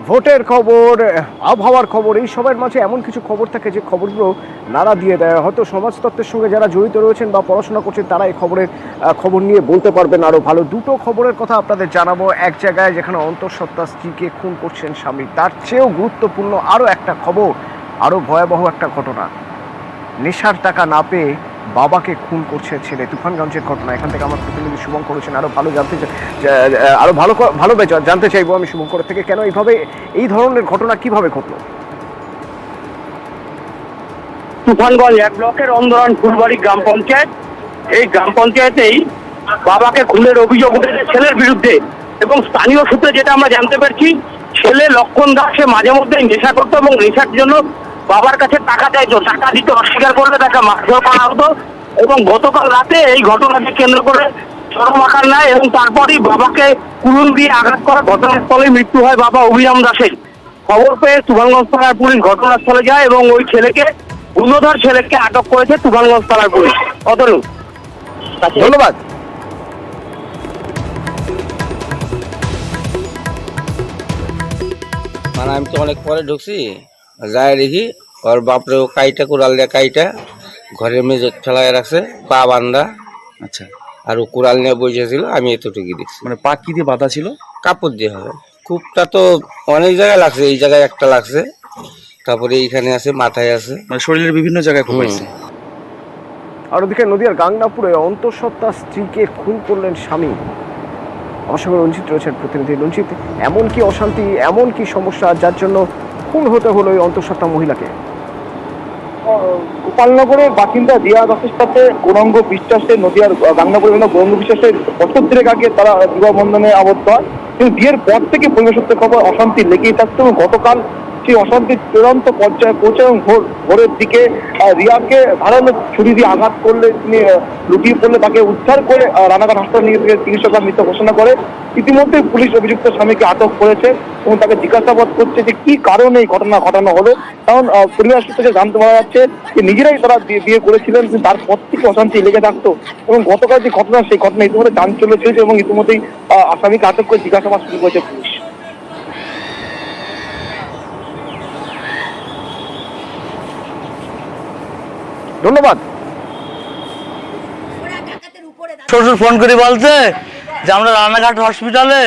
ভোটের খবর, আবহাওয়ার খবর, এই সবের মাঝে এমন কিছু খবর থাকে যে খবরগুলো নাড়া দিয়ে দেয়। হয়তো সমাজতত্ত্বের সঙ্গে যারা জড়িত রয়েছেন বা পড়াশোনা করছেন তারা এই খবর নিয়ে বলতে পারবেন আরও ভালো। দুটো খবরের কথা আপনাদের জানাবো। এক জায়গায় যেখানে অন্তঃসত্ত্বা স্ত্রীকে খুন করছেন স্বামী, তার চেয়েও গুরুত্বপূর্ণ আরও একটা খবর, আরও ভয়াবহ একটা ঘটনা। নেশার টাকা না পেয়ে বাবাকে খুন করছে ছেলে, তুফানগঞ্জের ঘটনা। এখান থেকে আমার প্রতিনিধি শুভঙ্কর করেছেন। ভালো জানতে চাইবো আমি শুভঙ্কর থেকে, কেন এইভাবে এই ধরনের ঘটনা কিভাবে ঘটলো? তুফানগঞ্জ 1 ব্লকের অন্দরান ফুলবাড়ি গ্রাম পঞ্চায়েত। এই গ্রাম পঞ্চায়েতেই বাবাকে খুনের অভিযোগ উঠেছে ছেলের বিরুদ্ধে, এবং স্থানীয় সূত্রে যেটা আমরা জানতে পারছি, ছেলে লক্ষণ দাস সে মাঝে মধ্যে নেশা করতো এবং নেশার জন্য বাবার কাছে টাকা চাইতো। টাকা দিতে অস্বীকার করলে তাকে মারধর করা হতো, এবং গতকাল রাতে এই ঘটনাকে কেন্দ্র করে চরম আকার নেয় এবং তারপরেই বাবাকে কুলুন দিয়ে আঘাত করা ঘটনাস্থলে মৃত্যু হয় বাবা অভিরাম দাসের। খবর পেয়ে তুফানগঞ্জ থানার পুলিশ ঘটনাস্থলে যায় এবং ওই গুণধর ছেলেকে আটক করেছে তুফানগঞ্জ থানার পুলিশ। অতনু, ধন্যবাদ। মানে আমি তো অনেক পরে ঢুকছি, যাই দেখি ওর বাপরে ও কাইটা কুড়াল দিয়ে কাইটা ঘরের মেজে ফেলায় রাখছে, পা বান্ধা। আচ্ছা, আর ও কুড়াল নিয়ে বসেছিল, আমি এতটুকু দেখছি। মানে পা কি দিয়ে বাঁধা ছিল? কাপড় দিয়ে হবে। কূপটা তো অনেক জায়গায় লাগছে, এই জায়গায় একটা লাগছে, তারপরে এইখানে আছে, মাথায় আছে, মানে শরীরের বিভিন্ন জায়গায় কোপাইছে। আর ওদিকে নদিয়ার গাংনাপুরে অন্তঃসত্ত্বা স্ত্রীকে খুন করলেন স্বামী। আমার সঙ্গে রঞ্জিত রয়েছেন প্রতিনিধি। রঞ্জিত, এমন কি অশান্তি, এমন কি সমস্যা যার জন্য খুন হতে হলো এই অন্তঃসত্ত্বা মহিলাকে? গোপালনগরের বাসিন্দা রিয়া দাসের সাথে গৌরাঙ্গ বিশ্বাসের, নদিয়ার গাংনাপুরের গৌরাঙ্গ বিশ্বাসের বছর দেড়েক আগে তারা বিবাহ বন্ধনে আবদ্ধ হয়। কিন্তু বিয়ের পর থেকে পরিবার সূত্রে খবর অশান্তি লেগেই থাকতো, এবং গতকাল সেই অশান্তির চূড়ান্ত পর্যায়ে পৌঁছে এবং ভোরের দিকে রিয়াকে ধারালো ছুরি দিয়ে আঘাত করলে তিনি লুটিয়ে পড়লে তাকে উদ্ধার করে রানাঘাট হাসপাতাল নিয়ে থেকে চিকিৎসকরা মৃত ঘোষণা করে। ইতিমধ্যে পুলিশ অভিযুক্ত স্বামীকে আটক করেছে এবং তাকে জিজ্ঞাসাবাদ করছে যে কি কারণে এই ঘটনা ঘটানো হলো। কারণ পরিবার সূত্রে জানতে পারা যাচ্ছে যে নিজেরাই তারা বিয়ে করেছিলেন, কিন্তু তারপর থেকে অশান্তি লেগে থাকতো, এবং গতকাল যে ঘটনা সেই ঘটনা ইতিমধ্যে চাঞ্চল্য চলেছে এবং ইতিমধ্যেই আসামিকে আটক করে জিজ্ঞাসাবাদ শুরু করেছে পুলিশ। ধন্যবাদ। শ্বশুর ফোন করে বলছে যে আমরা রানাঘাট হসপিটালে,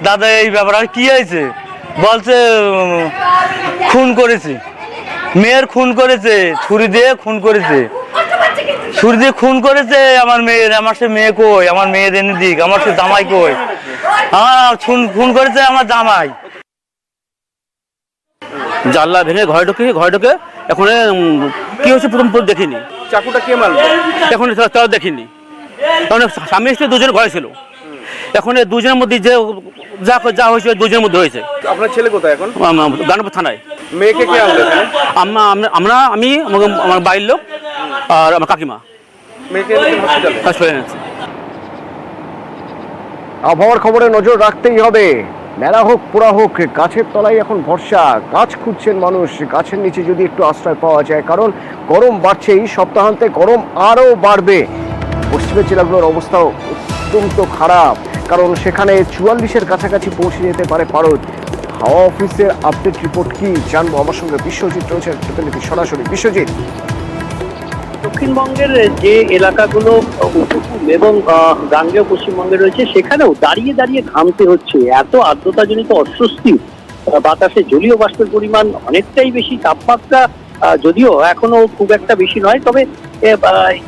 দাদা এই ব্যাপার কি হয়েছে, বলছে খুন করেছে, মেয়ের খুন করেছে, ছুরি দিয়ে খুন করেছে, ছুরি দিয়ে খুন করেছে আমার মেয়ের। আমার সে মেয়ে কই, আমার মেয়ের এনে দিক, আমার সে জামাই কই, আমার খুন করেছে আমার জামাই। জানলা ভেঙে ঘরে ঢুকে এখন কি হচ্ছে প্রথম দেখিনি। চাকুটা কে মারলো এখন তাও দেখিনি, কারণ স্বামী স্ত্রী দুজন ঘরে ছিল। এখন দুজনের মধ্যে যে যা হয়েছে দুজনের মধ্যে হয়েছে। আপনার ছেলে কোথায় এখন? গানপুর থানায়। মেয়েকে কে আনলো এখানে? আমি আমার বাড়ির লোক আর আমার কাকিমা। মেয়েকে হসপিটালে। আবহাওয়ার খবরে নজর রাখতেই হবে। মেলা হোক পোড়া হোক, গাছের তলায় এখন ভরসা। গাছ খুঁজছেন মানুষ, গাছের নিচে যদি একটু আশ্রয় পাওয়া যায়, কারণ গরম বাড়ছে। এই সপ্তাহান্তে গরম আরও বাড়বে। পশ্চিমের জেলাগুলোর অবস্থাও অত্যন্ত খারাপ, কারণ সেখানে 44-এর কাছাকাছি পৌঁছে যেতে পারে পারদ। হাওয়া অফিসের আপডেট রিপোর্ট কি জানবো। আমার সঙ্গে বিশ্বজিৎ রয়েছেন প্রতিনিধি, সরাসরি। বিশ্বজিৎ, দক্ষিণবঙ্গের যে এলাকাগুলো উপকূল এবং গাঙ্গেয় পশ্চিমবঙ্গে রয়েছে, সেখানেও দাঁড়িয়ে দাঁড়িয়ে ঘামতে হচ্ছে। এত আর্দ্রতাজনিত অস্বস্তি, বাতাসে জলীয় বাষ্পের পরিমাণ অনেকটাই বেশি। তাপমাত্রা যদিও এখনো খুব একটা বেশি নয়, তবে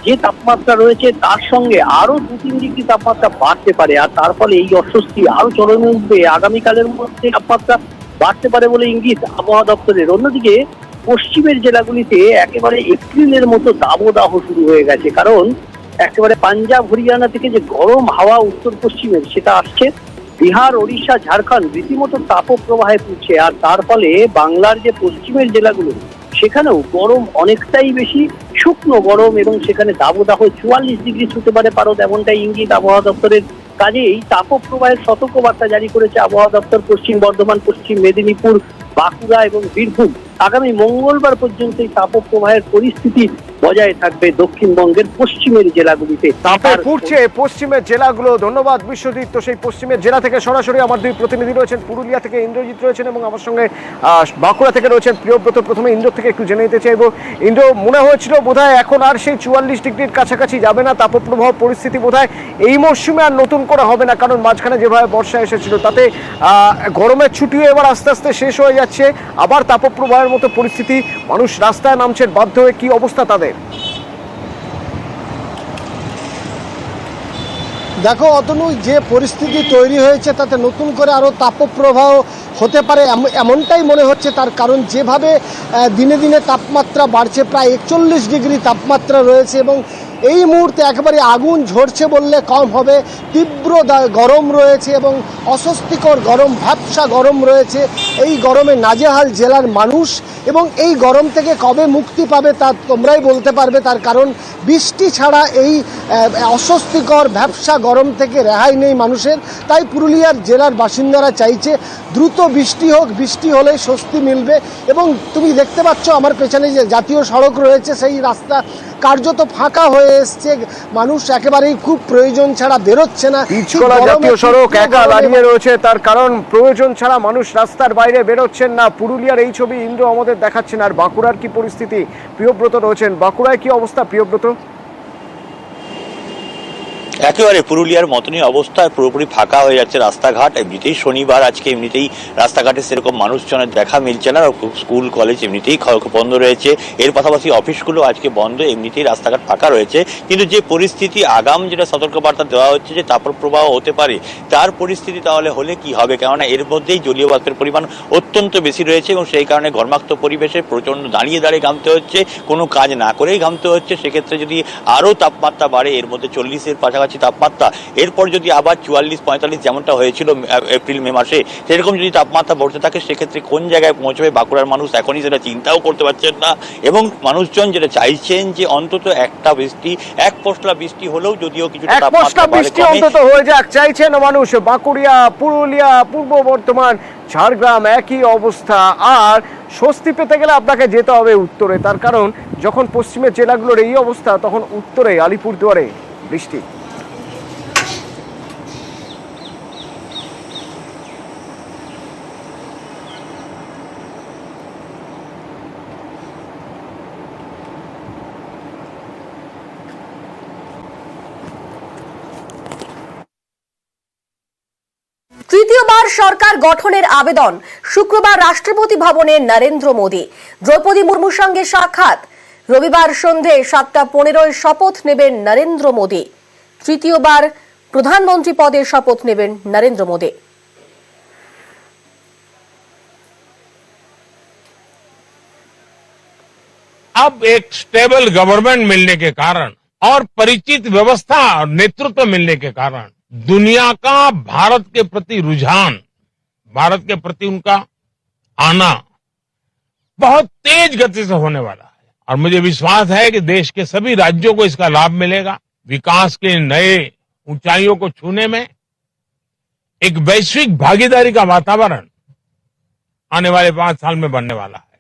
যে তাপমাত্রা রয়েছে তার সঙ্গে আরো 2-3 ডিগ্রি তাপমাত্রা বাড়তে পারে, আর তার ফলে এই অস্বস্তি আরো চরমে উঠবে। আগামীকালের মধ্যে তাপমাত্রা বাড়তে পারে বলে ইঙ্গিত আবহাওয়া দপ্তরের। অন্যদিকে পশ্চিমের জেলাগুলিতে একেবারে এপ্রিলের মতো দাবদাহ শুরু হয়ে গেছে, কারণ একেবারে পাঞ্জাব হরিয়ানা থেকে যে গরম হাওয়া উত্তর পশ্চিমের সেটা আসছে। বিহার, ওড়িশা, ঝাড়খণ্ড রীতিমতো তাপপ্রবাহে পুড়ছে, আর তার ফলে বাংলার যে পশ্চিমের জেলাগুলো সেখানেও গরম অনেকটাই বেশি, শুকনো গরম, এবং সেখানে দাবদাহ 44 ডিগ্রি ছুঁতে পারে পারদ, এমনটাই ইঙ্গিত আবহাওয়া দপ্তরের। কাজেই তাপপ্রবাহের সতর্কবার্তা জারি করেছে আবহাওয়া দপ্তর। পশ্চিম বর্ধমান, পশ্চিম মেদিনীপুর, বাঁকুড়া এবং বীরভূম আগামী মঙ্গলবার পর্যন্ত এই তাপপ্রবাহের পরিস্থিতি বজায় থাকবে দক্ষিণবঙ্গের পশ্চিমের জেলাগুলিতে। তাপে পুড়ছে পশ্চিমের জেলাগুলো। ধন্যবাদ বিশ্বজিৎ। তো সেই পশ্চিমের জেলা থেকে সরাসরি আমার দুই প্রতিনিধি রয়েছেন, পুরুলিয়া থেকে ইন্দ্রজিৎ রয়েছেন এবং আমার সঙ্গে বাঁকুড়া থেকে রয়েছেন প্রিয়ব্রত। প্রথমে ইন্দ্র থেকে একটু জেনে নিতে চাইবো। ইন্দ্র, মনে হয়েছিল বোধহয় এখন আর সেই 44 ডিগ্রির কাছাকাছি যাবে না, তাপপ্রবাহ পরিস্থিতি বোধহয় এই মরশুমে আর নতুন করে হবে না, কারণ মাঝখানে যেভাবে বর্ষা এসেছিল তাতে গরমের ছুটিও এবার আস্তে আস্তে শেষ হয়ে যাচ্ছে, আবার তাপপ্রবাহের মতো পরিস্থিতি, মানুষ রাস্তায় নামছেন বাধ্য হয়ে। কি অবস্থা তাদের? দেখো অতনু, যে পরিস্থিতি তৈরি হয়েছে তাতে নতুন করে আরও তাপপ্রবাহ হতে পারে এমনটাই মনে হচ্ছে। তার কারণ যেভাবে দিনে দিনে তাপমাত্রা বাড়ছে, প্রায় 41 ডিগ্রি তাপমাত্রা রয়েছে এবং এই মুহূর্তে একেবারে আগুন ঝরছে বললে কম হবে। তীব্র গরম রয়েছে এবং অস্বস্তিকর গরম, ভ্যাপসা গরম রয়েছে। এই গরমে নাজেহাল জেলার মানুষ এবং এই গরম থেকে কবে মুক্তি পাবে তা তোমরাই বলতে পারবে। তার কারণ বৃষ্টি ছাড়া এই অস্বস্তিকর ভ্যাপসা গরম থেকে রেহাই নেই মানুষের। তাই পুরুলিয়ার জেলার বাসিন্দারা চাইছে দ্রুত বৃষ্টি হোক, বৃষ্টি হলেই স্বস্তি মিলবে। এবং তুমি দেখতে পাচ্ছ আমার পেছনে যে জাতীয় সড়ক রয়েছে, সেই রাস্তা কার্যত ফাঁকা হয়ে এসছে। মানুষ একেবারেই খুব প্রয়োজন ছাড়া বেরোচ্ছে না। পিচকলা জাতীয় সড়ক একা দাঁড়িয়ে রয়েছে, তার কারণ প্রয়োজন ছাড়া মানুষ রাস্তার বাইরে বেরোচ্ছেন না। পুরুলিয়ার এই ছবি ইন্দ্র আমাদের দেখাচ্ছেন। আর বাঁকুড়ার কি পরিস্থিতি? প্রিয়ব্রত রয়েছেন। বাঁকুড়ায় কি অবস্থা প্রিয়ব্রত? একেবারে পুরুলিয়ার মতনই অবস্থা, পুরোপুরি ফাঁকা হয়ে যাচ্ছে রাস্তাঘাট। এমনিতেই শনিবার, আজকে এমনিতেই রাস্তাঘাটে সেরকম মানুষজনের দেখা মিলছে না। স্কুল কলেজ এমনিতেই বন্ধ রয়েছে, এর পাশাপাশি অফিসগুলো আজকে বন্ধ, এমনিতেই রাস্তাঘাট ফাঁকা রয়েছে। কিন্তু যে পরিস্থিতি আগাম যেটা সতর্কবার্তা দেওয়া হচ্ছে যে তাপপ্রবাহ হতে পারে, তার পরিস্থিতি তাহলে হলে কি হবে? কেননা এর মধ্যেই জলীয় বাষ্পের পরিমাণ অত্যন্ত বেশি রয়েছে এবং সেই কারণে ঘর্মাক্ত পরিবেশে প্রচণ্ড দাঁড়িয়ে দাঁড়িয়ে ঘামতে হচ্ছে, কোনো কাজ না করেই ঘামতে হচ্ছে। সেক্ষেত্রে যদি আরও তাপমাত্রা বাড়ে, এর মধ্যে 40-এর পাশাপাশি তাপমাত্রা, এরপর যদি আবার 44-45 যেমনটা হয়েছিল এপ্রিল মে মাসে, সেরকম যদি তাপমাত্রা বাড়তে থাকে, সেক্ষেত্রে কোন জায়গায় পৌঁছবে বাঁকুড়ার মানুষ এখনই সেটা চিন্তাও করতে পারছেন না। এবং মানুষজন যেটা চাইছেন যে অন্তত একটা বৃষ্টি, এক পশলা বৃষ্টি হলেও যদিও কিছুটা তাপমাত্রা বৃষ্টি অন্তত হয়ে যাক চাইছেন মানুষ। বাঁকুড়িয়া, পুরুলিয়া, পূর্ব বর্ধমান, ঝাড়গ্রাম একই অবস্থা। আর স্বস্তি পেতে গেলে আপনাকে যেতে হবে উত্তরে, তার কারণ যখন পশ্চিমের জেলাগুলোর এই অবস্থা, তখন উত্তরে আলিপুরদুয়ারে বৃষ্টি। তৃতীয়বার সরকার গঠনের আবেদন। শুক্রবার রাষ্ট্রপতি ভবনে নরেন্দ্র মোদী, দ্রৌপদী মুর্মুর সঙ্গে সাক্ষাৎ। রবিবার সন্ধে 7:15 শপথ নেবেন নরেন্দ্র মোদী। তৃতীয়বার প্রধানমন্ত্রী পদে শপথ নেবেন নরেন্দ্র মোদী। अब एक स्टेबल गवर्नमेंट मिलने के कारण और परिचित व्यवस्था और नेतृत्व मिलने के कारण दुनिया का भारत के प्रति रुझान, भारत के प्रति उनका आना बहुत तेज गति से होने वाला है। और मुझे विश्वास है कि देश के सभी राज्यों को इसका लाभ मिलेगा। विकास के नए ऊंचाइयों को छूने में एक वैश्विक भागीदारी का वातावरण आने वाले 5 साल में बनने वाला है।